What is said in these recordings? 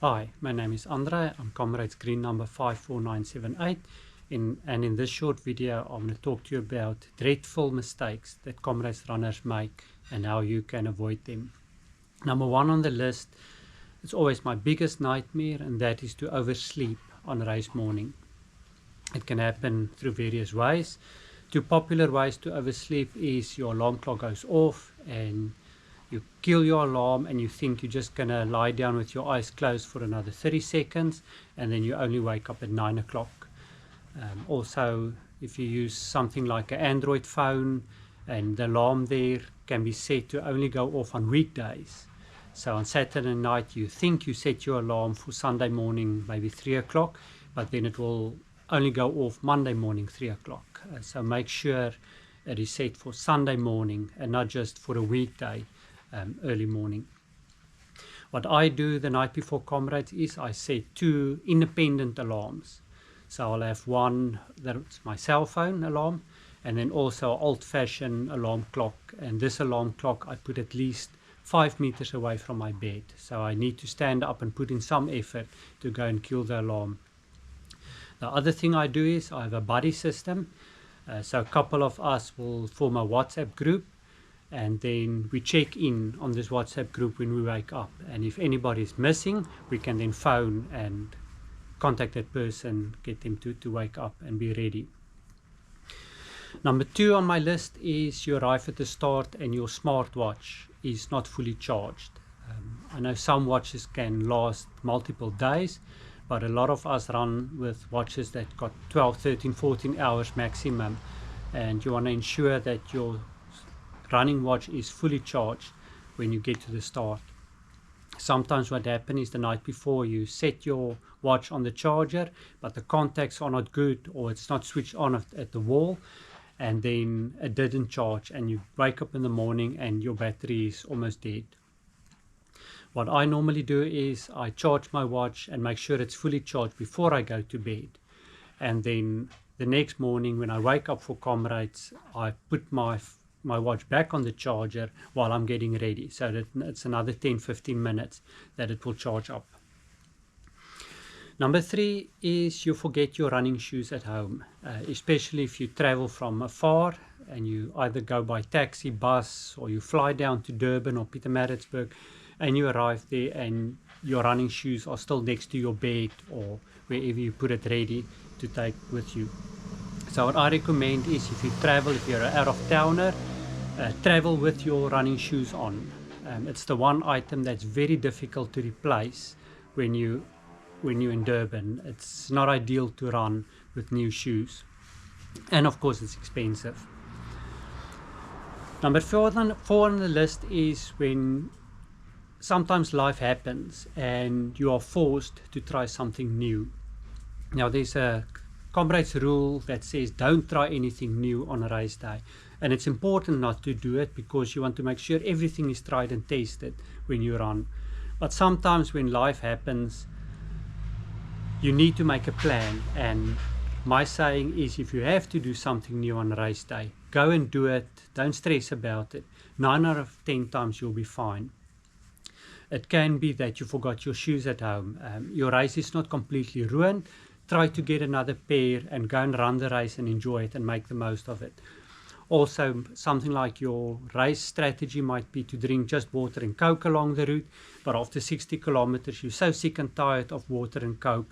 Hi, my name is Andre. I'm Comrades Green number 54978, and in this short video I'm going to talk to you about dreadful mistakes that Comrades runners make and how you can avoid them. Number one on the list is always my biggest nightmare, and that is to oversleep on race morning. It can happen through various ways. Two popular ways to oversleep is your alarm clock goes off and you kill your alarm and you think you're just going to lie down with your eyes closed for another 30 seconds and then you only wake up at 9 o'clock. Also, if you use something like an Android phone and the alarm there can be set to only go off on weekdays. So on Saturday night you think you set your alarm for Sunday morning maybe 3 o'clock, but then it will only go off Monday morning 3 o'clock. So make sure it is set for Sunday morning and not just for a weekday early morning. What I do the night before Comrades is I set two independent alarms. So I'll have one that's my cell phone alarm and then also an old-fashioned alarm clock, and this alarm clock I put at least 5 meters away from my bed, so I need to stand up and put in some effort to go and kill the alarm. The other thing I do is I have a buddy system, so a couple of us will form a WhatsApp group and then we check in on this WhatsApp group when we wake up, and if anybody is missing we can then phone and contact that person, get them to wake up and be ready. Number two on my list is you arrive at the start and your smartwatch is not fully charged. I know some watches can last multiple days, but a lot of us run with watches that got 12, 13, 14 hours maximum, and you want to ensure that your running watch is fully charged when you get to the start. Sometimes what happens is the night before you set your watch on the charger, but the contacts are not good or it's not switched on at the wall, and then it didn't charge and you wake up in the morning and your battery is almost dead. What I normally do is I charge my watch and make sure it's fully charged before I go to bed, and then the next morning when I wake up for Comrades I put my watch back on the charger while I'm getting ready, so that it's another 10-15 minutes that it will charge up. Number three is you forget your running shoes at home, especially if you travel from afar and you either go by taxi, bus, or you fly down to Durban or Pietermaritzburg and you arrive there and your running shoes are still next to your bed or wherever you put it ready to take with you. So what I recommend is if you travel, if you're an out-of-towner, travel with your running shoes on. It's the one item that's very difficult to replace when you're in Durban. It's not ideal to run with new shoes, and of course it's expensive. Number four on the list is when sometimes life happens and you are forced to try something new. Now there's a Comrades rule that says don't try anything new on a race day, and it's important not to do it because you want to make sure everything is tried and tested when you run. But sometimes when life happens you need to make a plan, and my saying is if you have to do something new on a race day, go and do it. Don't stress about it. 9 out of 10 times you'll be fine. It can be that you forgot your shoes at home. Your race is not completely ruined. Try to get another pair and go and run the race and enjoy it and make the most of it. Also, something like your race strategy might be to drink just water and Coke along the route, but after 60 kilometers you're so sick and tired of water and Coke,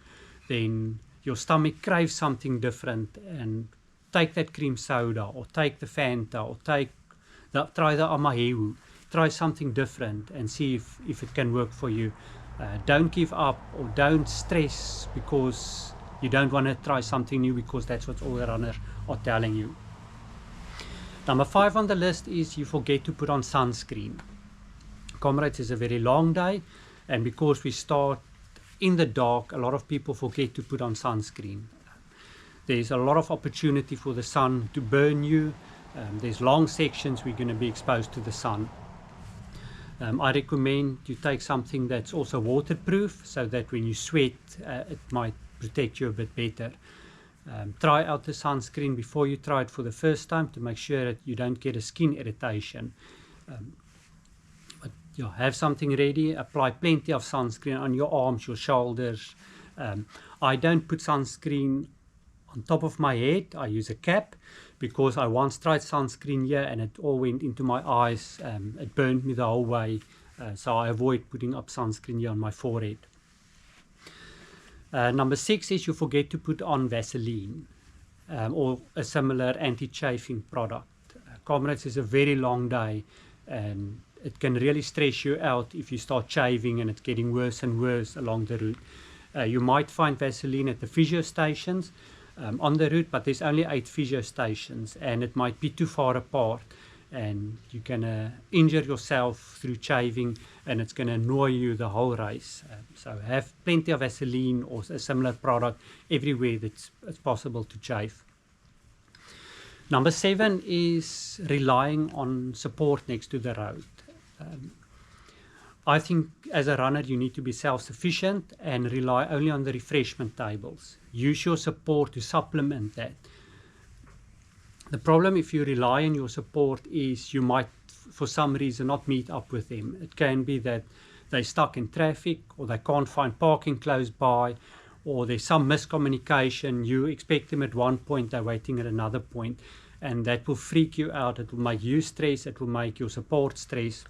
then your stomach craves something different, and take that cream soda or take the Fanta or try the Amahewu. Try something different and see if it can work for you. Don't give up or don't stress because you don't want to try something new, because that's what all the runners are telling you. Number 5 on the list is you forget to put on sunscreen. Comrades is a very long day, and because we start in the dark, a lot of people forget to put on sunscreen. There's a lot of opportunity for the sun to burn you. There's long sections we're going to be exposed to the sun. I recommend you take something that's also waterproof, so that when you sweat it might protect you a bit better. Try out the sunscreen before you try it for the first time to make sure that you don't get a skin irritation. But have something ready. Apply plenty of sunscreen on your arms, your shoulders. I don't put sunscreen on top of my head. I use a cap because I once tried sunscreen here and it all went into my eyes. It burned me the whole way, so I avoid putting up sunscreen here on my forehead. Number 6 is you forget to put on Vaseline or a similar anti-chafing product. Comrades is a very long day and it can really stress you out if you start chafing and it's getting worse and worse along the route. You might find Vaseline at the physio stations on the route, but there's only 8 physio stations and it might be too far apart and you can injure yourself through chafing and it's going to annoy you the whole race. So have plenty of Vaseline or a similar product everywhere that's it's possible to chafe. Number 7 is relying on support next to the road. I think as a runner you need to be self-sufficient and rely only on the refreshment tables. Use your support to supplement that. The problem if you rely on your support is you might for some reason not meet up with them. It can be that they're stuck in traffic or they can't find parking close by or there's some miscommunication. You expect them at one point, they're waiting at another point, and that will freak you out. It will make you stress, it will make your support stress.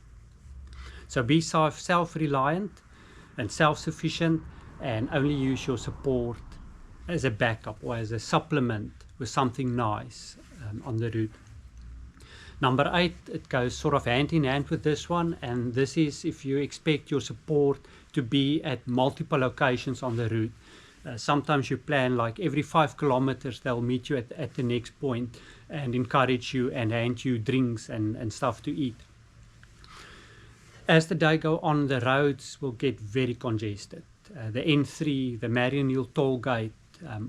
So be self-reliant and self-sufficient and only use your support as a backup or as a supplement with something nice on the route. Number 8, it goes sort of hand in hand with this one, and this is if you expect your support to be at multiple locations on the route. Sometimes you plan like every 5 kilometers they'll meet you at the next point and encourage you and hand you drinks and stuff to eat. As the day goes on, the roads will get very congested. The N3, the Marion Hill toll gate,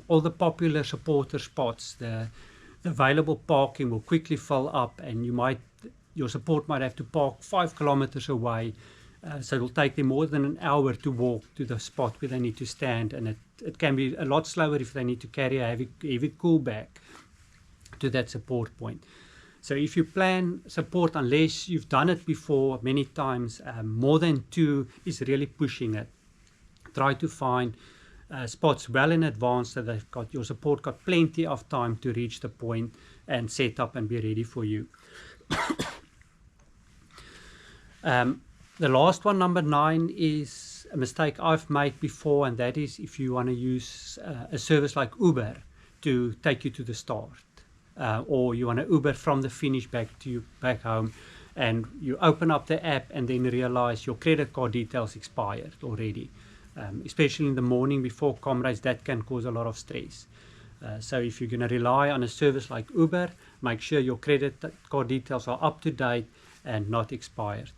all the popular supporter spots, the available parking will quickly fill up and your support might have to park 5 kilometers away. So it will take them more than an hour to walk to the spot where they need to stand, and it can be a lot slower if they need to carry a heavy cool bag to that support point. So if you plan support, unless you've done it before many times, more than 2 is really pushing it. Try to find spots well in advance so that your support got plenty of time to reach the point and set up and be ready for you. The last one, number 9, is a mistake I've made before, and that is if you want to use a service like Uber to take you to the start, or you want to Uber from the finish back home, and you open up the app and then realize your credit card details expired already. Especially in the morning before Comrades, that can cause a lot of stress. So if you're going to rely on a service like Uber, make sure your credit card details are up to date and not expired.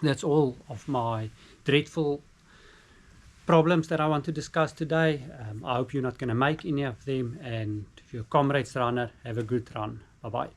That's all of my dreadful problems that I want to discuss today. I hope you're not going to make any of them, and if you're a Comrades runner, have a good run. Bye-bye.